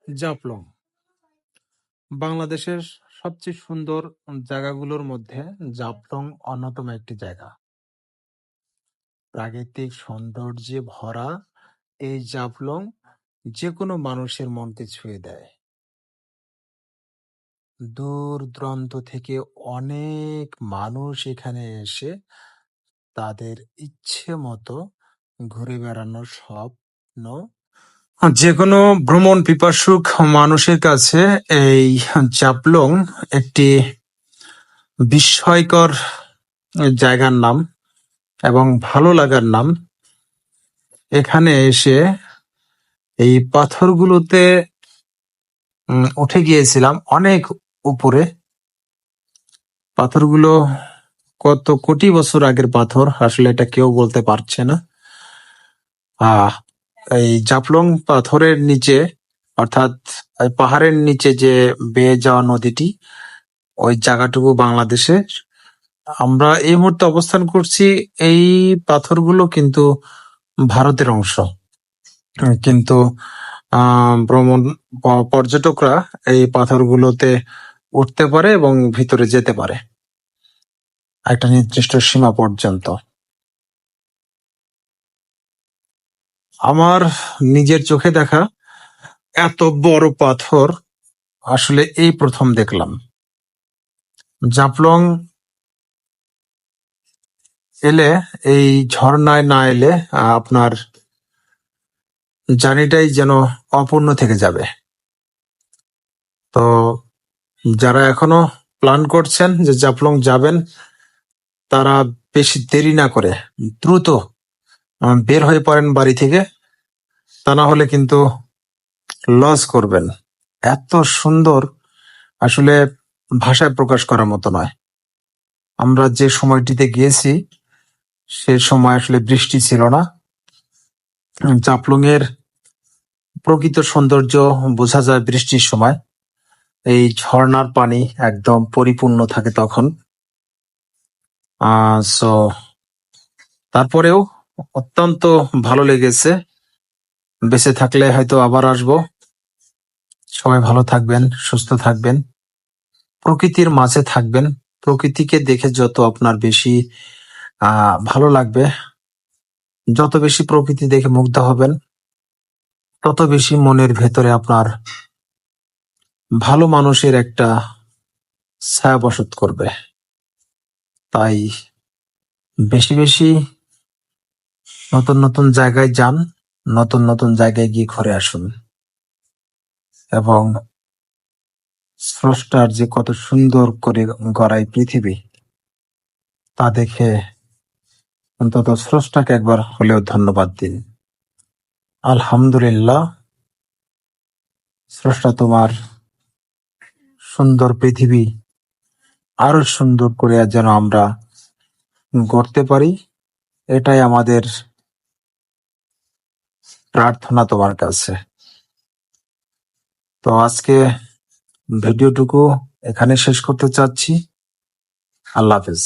জাফলং বাংলাদেশের সবচেয়ে সুন্দর জায়গাগুলোর মধ্যে জাফলং অন্যতম একটি জায়গা। প্রাকৃতিক সৌন্দর্যে ভরা এই জাফলং যে কোনো মানুষের মনকে ছুঁয়ে দেয়। দূর দূরান্ত থেকে অনেক মানুষ এখানে এসে তাদের ইচ্ছে মতো ঘুরে বেড়ানোর স্বপ্ন। যে কোনো ভ্রমণ পিপাসুক মানুষের কাছে এই জাফলং একটি বিস্ময়কর জায়গার নাম এবং ভালো লাগার নাম। এখানে এসে এই পাথরগুলোতে উঠে গিয়েছিলাম অনেক উপরে। পাথরগুলো কত কোটি বছর আগের পাথর, আসলে এটা কেউ বলতে পারছে না। এই জাফলং পাথরের নিচে, অর্থাৎ এই পাহাড়ের নিচে যে বেয়ে যাওয়া নদীটি, ওই জায়গাটুকু বাংলাদেশে। আমরা এই মুহূর্তে অবস্থান করছি, এই পাথরগুলো কিন্তু ভারতের অংশ, কিন্তু ভ্রমণ পর্যটকরা এই পাথরগুলোতে উঠতে পারে এবং ভিতরে যেতে পারে একটা নির্দিষ্ট সীমা পর্যন্ত। আমার নিজের চোখে দেখা এত বড় পাথর আসলে এই প্রথম দেখলাম। জাফলং এলে, এই ঝর্ণায় না এলে আপনার জার্নিটাই যেন অপূর্ণ থেকে যাবে। তো যারা এখনো প্ল্যান করছেন যে জাফলং যাবেন, তারা বেশি দেরি না করে দ্রুত বের হয়ে পড়েন বাড়ি থেকে, তা না হলে কিন্তু লস করবেন। এত সুন্দর, আসলে ভাষায় প্রকাশ করার মতো নয়। আমরা যে সময়টিতে গিয়েছি সে সময় আসলে বৃষ্টি ছিল না। জাফলং এর প্রকৃত সৌন্দর্য বোঝা যায় বৃষ্টির সময়। এই ঝর্ণার পানি একদম পরিপূর্ণ থাকে তখন। সো তারপরেও অত্যন্ত ভালো লেগেছে। বেঁচে থাকলে হয়তো আবার আসবো। সবাই ভালো থাকবেন, সুস্থ থাকবেন, প্রকৃতির মাঝে থাকবেন। প্রকৃতিকে দেখে যত আপনার বেশি ভালো লাগবে, যত বেশি প্রকৃতি দেখে মুগ্ধ হবেন, তত বেশি মনের ভেতরে আপনার ভালো মানুষের একটা ছায়া বসত করবে। তাই বেশি বেশি নতুন নতুন জায়গায় যান, নতুন নতুন জায়গায় গিয়ে ঘুরে আসুন, এবং স্রষ্টার যে কত সুন্দর করে গড়াই পৃথিবী, তা দেখে অন্তত স্রষ্টাকে একবার হলেও ধন্যবাদ দিন। আলহামদুলিল্লাহ, স্রষ্টা তোমার সুন্দর পৃথিবী আরো সুন্দর করে যেন আমরা গড়তে পারি, এটাই আমাদের প্রার্থনা তোমার কাছে। তো আজকে ভিডিওটুকু এখানে শেষ করতে চাচ্ছি। আল্লাহ হাফেজ।